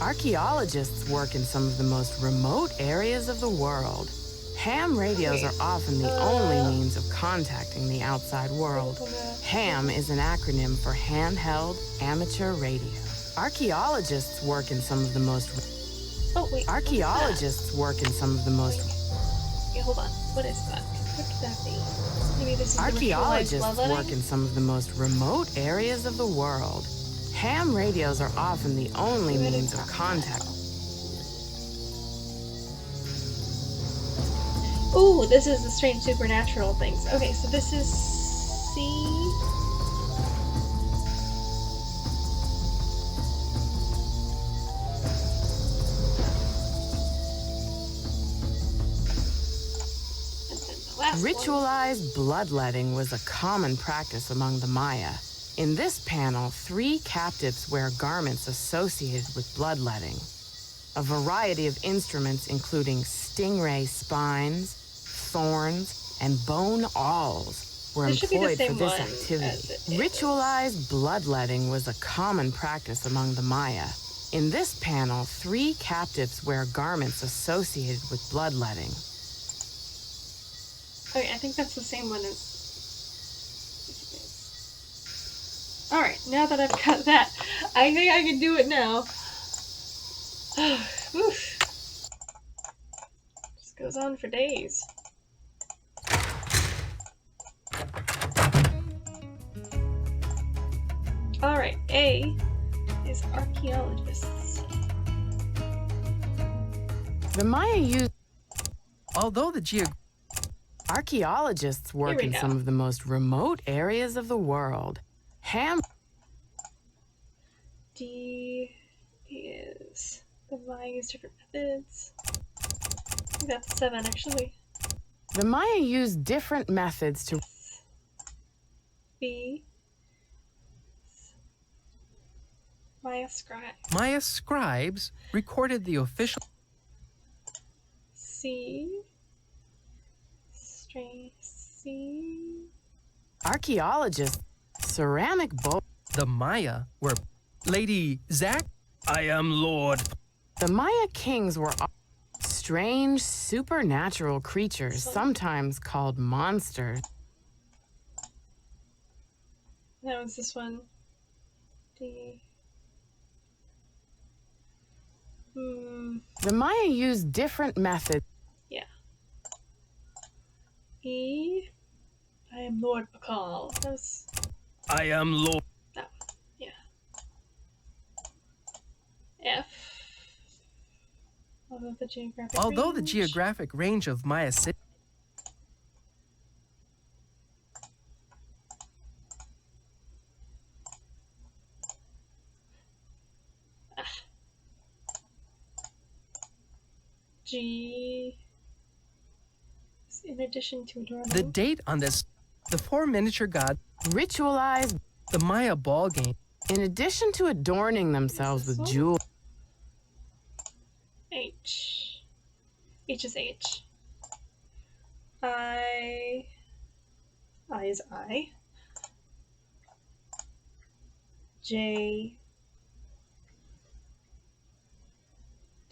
Archaeologists work in some of the most remote areas of the world. Ham radios are often the only means of contacting the outside world. HAM is an acronym for Handheld Amateur Radio. Archaeologists work in some of the most Oh, wait. Archaeologists work in some of the most Okay, hold on. What is that? What could that be? Maybe this is the ritualized Archaeologists bloodletting? work in some of the most remote areas of the world. Ham radios are often the only means of contact. Ooh, this is the strange supernatural things. Okay, so this is C. And then the last one. Ritualized bloodletting was a common practice among the Maya. In this panel, 3 captives wear garments associated with bloodletting. A variety of instruments including stingray spines, thorns, and bone awls were This should be the employed for same this one activity. as it is. Ritualized bloodletting was a common practice among the Maya. In this panel, 3 captives wear garments associated with bloodletting. Okay, I think that's the same one as. Alright, now that I've got that, I think I can do it now. Oof. Just goes on for days. Alright, A is archaeologists. The Maya used... Although the Archaeologists work in some of the most remote areas of the world. D is the Maya use different methods. I think that's 7 actually. The Maya used different methods to... B. Maya scribe. Maya scribes recorded the official... C. C. Archaeologists, ceramic bowl. The Maya were... Lady Zack? I am Lord. The Maya kings were strange, supernatural creatures, sometimes called monsters. That was this one. D. The Maya used different methods. Yeah. E. I am Lord Pakal. That was... I am Lord. That one. Yeah. F. Although the geographic range of Maya cities... G. In addition to adorning. The date on this, the 4 miniature gods ritualized the Maya ball game. In addition to adorning themselves with jewels. H. H is H. I. I is I. J.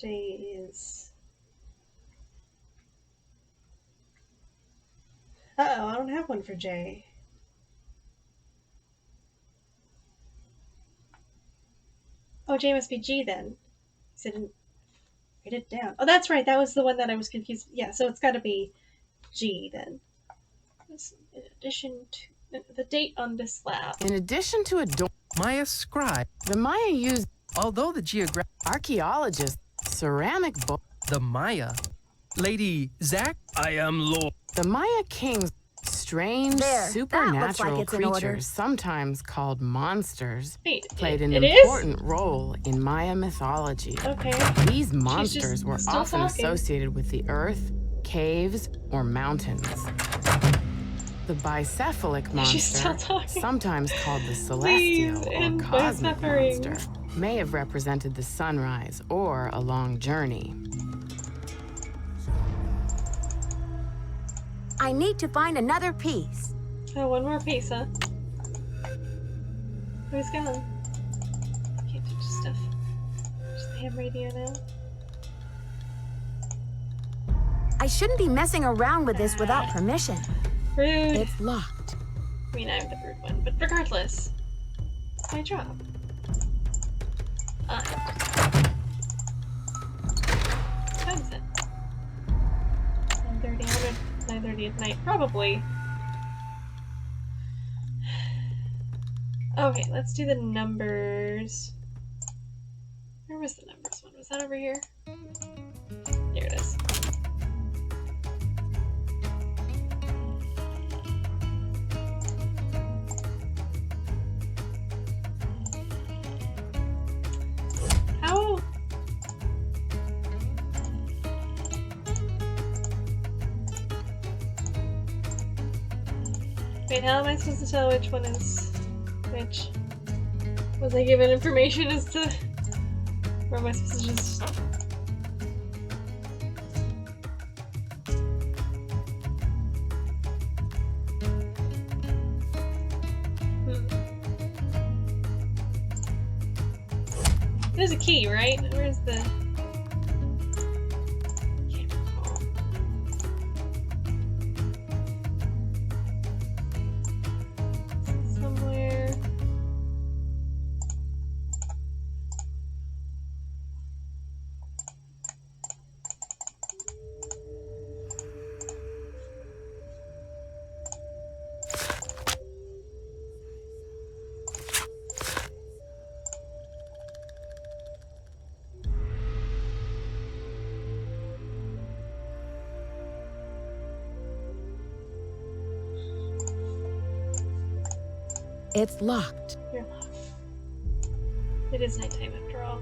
J is... Uh-oh, I don't have one for J. Oh, J must be G then. I didn't write it down. Oh, that's right. That was the one that I was confused. Yeah, so it's got to be G then. In addition to the date on this lab. In addition to Maya scribe. The Maya used... Although the geographic... Archaeologists, ceramic bowl. The Maya. Lady Zack? I am Lord. The Maya kings, strange, supernatural like creatures, sometimes called monsters, played an it important role in Maya mythology. Okay. These monsters were often associated with the earth, caves, or mountains. The bicephalic monster, sometimes called the celestial or cosmic monster, may have represented the sunrise or a long journey. I need to find another piece. Oh, one more piece, huh? Where's gone? Can't touch stuff. Just the ham radio now. I shouldn't be messing around with this without permission. Rude. It's locked. I mean, I'm the rude one, but regardless, it's my job. What time is it? 9:30. 9:30 at night, probably. Okay, let's do the numbers. Where was the numbers one? Was that over here? There it is. How? Wait, how am I supposed to tell which one is which? Was I given information as to... Or am I supposed to just... There's a key, right? Where's the... Can't recall. Somewhere... It's locked. You're locked. It is nighttime after all.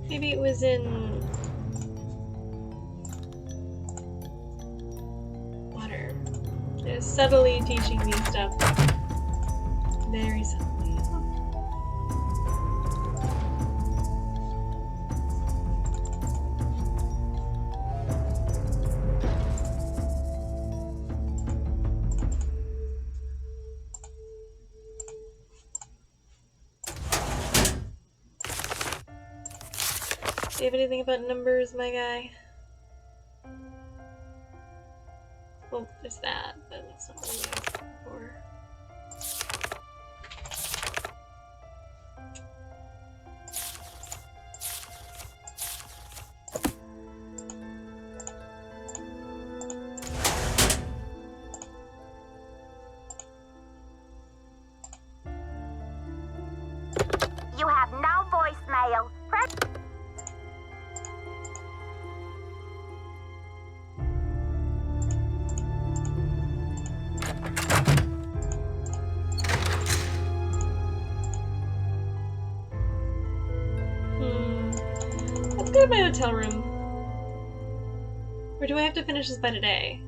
Maybe it was in water. It's subtly teaching me stuff. Very subtly. Do you have anything about numbers, my guy? Well, there's that, but that's not what I'm asking for. You have no voicemail. Press. Let's go to my hotel room. Or do I have to finish this by today?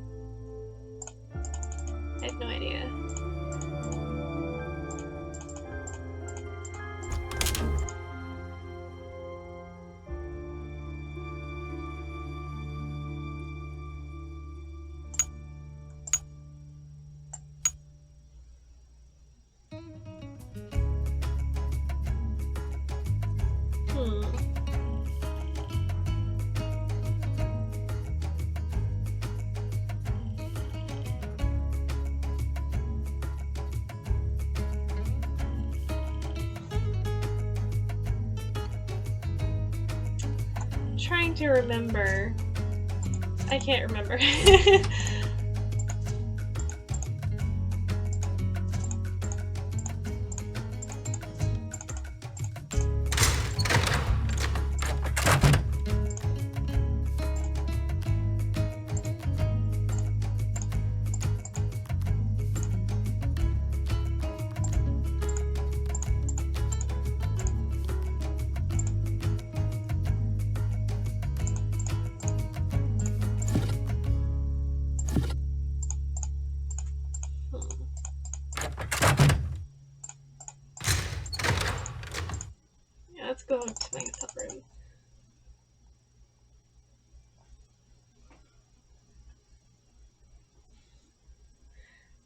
I have no idea. Trying to remember. I can't remember. Let's go to my hotel room.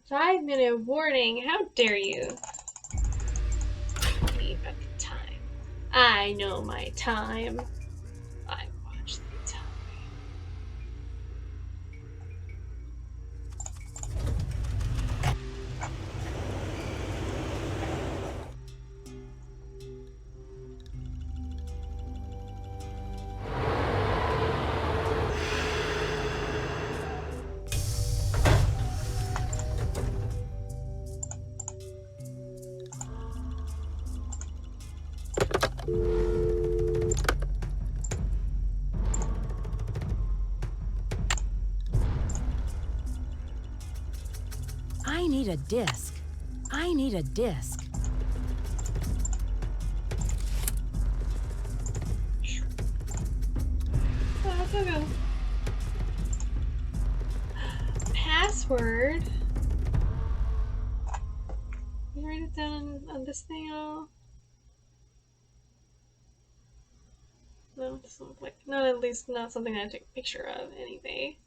Five-minute warning. How dare you? Leave at the time. I know my time. I watch the time. I need a disc. I need a disc. Go. Password. Can you write it down on this thing at all? No, it doesn't look like. No, at least not something I take a picture of anyway.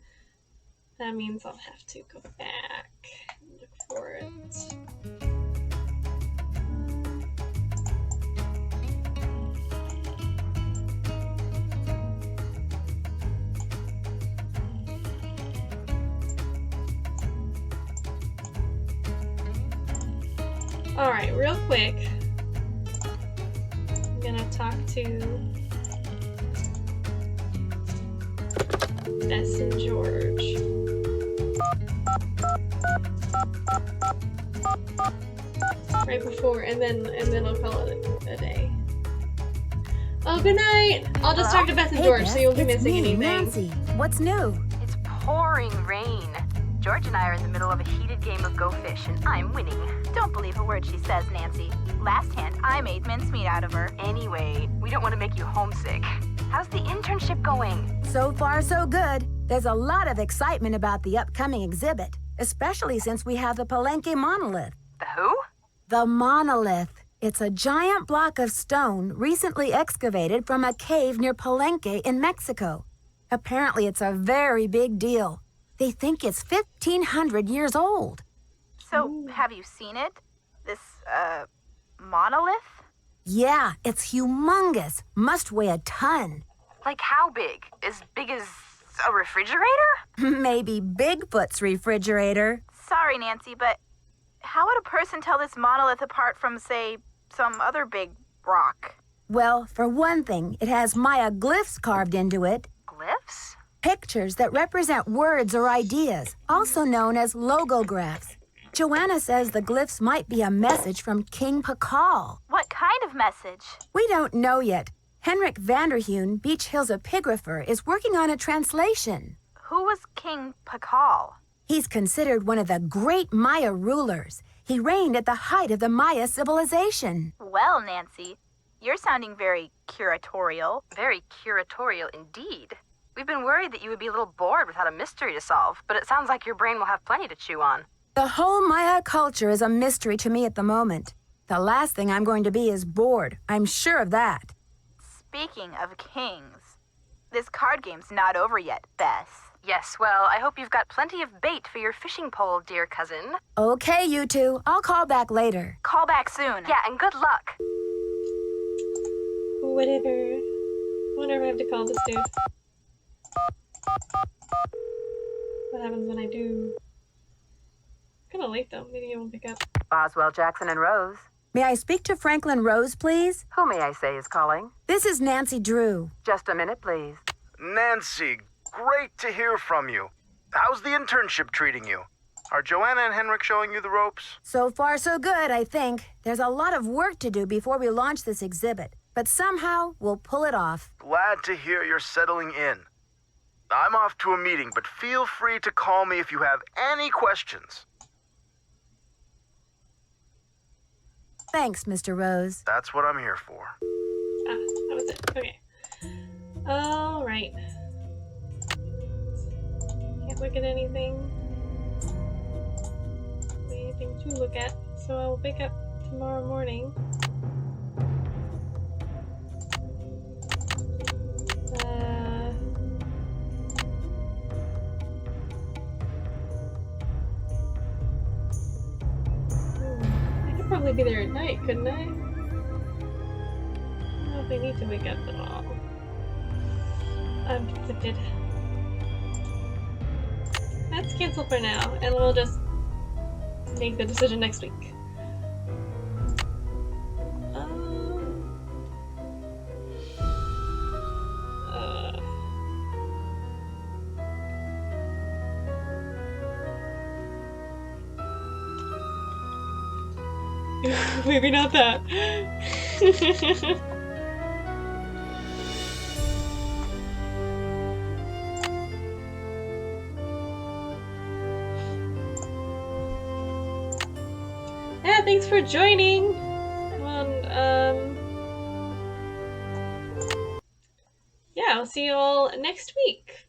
That means I'll have to go back and look for it. Alright, real quick. I'm gonna talk to Bess and George. Right right before, and then I'll call it a day. Oh, good night. I'll just talk to Beth and Hey, George, Beth, so you won't be it's missing me, anything. Nancy. What's new? It's pouring rain. George and I are in the middle of a heated game of Go Fish, and I'm winning. Don't believe a word she says, Nancy. Last hand, I made mincemeat out of her. Anyway, we don't want to make you homesick. How's the internship going? So far, so good. There's a lot of excitement about the upcoming exhibit, especially since we have the Palenque monolith. The who? The monolith. It's a giant block of stone recently excavated from a cave near Palenque in Mexico. Apparently, it's a very big deal. They think it's 1,500 years old. So, have you seen it? This, monolith? Yeah, it's humongous. Must weigh a ton. Like how big? As big as a refrigerator? Maybe Bigfoot's refrigerator. Sorry, Nancy, but how would a person tell this monolith apart from, say, some other big rock? Well, for one thing, it has Maya glyphs carved into it. Glyphs? Pictures that represent words or ideas, also known as logographs. Joanna says the glyphs might be a message from King Pakal. What kind of message? We don't know yet. Henrik Vanderheun, Beach Hill's epigrapher, is working on a translation. Who was King Pakal? He's considered one of the great Maya rulers. He reigned at the height of the Maya civilization. Well, Nancy, you're sounding very curatorial. Very curatorial indeed. We've been worried that you would be a little bored without a mystery to solve, but it sounds like your brain will have plenty to chew on. The whole Maya culture is a mystery to me at the moment. The last thing I'm going to be is bored. I'm sure of that. Speaking of kings, this card game's not over yet, Beth. Yes, well, I hope you've got plenty of bait for your fishing pole, dear cousin. Okay, you two. I'll call back later. Call back soon. Yeah, and good luck. Whatever. I wonder if I have to call this dude. What happens when I do? Kinda late though. Maybe he won't pick up. Boswell, Jackson, and Rose. May I speak to Franklin Rose, please? Who may I say is calling? This is Nancy Drew. Just a minute, please. Nancy, great to hear from you. How's the internship treating you? Are Joanna and Henrik showing you the ropes? So far, so good, I think. There's a lot of work to do before we launch this exhibit, but somehow we'll pull it off. Glad to hear you're settling in. I'm off to a meeting, but feel free to call me if you have any questions. Thanks, Mr. Rose. That's what I'm here for. Ah, that was it. Okay. Alright. Can't look at anything. Anything to look at, so I'll wake up tomorrow morning. I could probably be there at night, couldn't I? I don't know if I need to wake up at all. I'm conflicted. Let's cancel for now, and we'll just make the decision next week. Maybe not that. Yeah, thanks for joining. Come on, yeah, I'll see you all next week.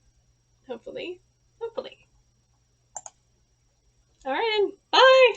Hopefully. Alright, bye!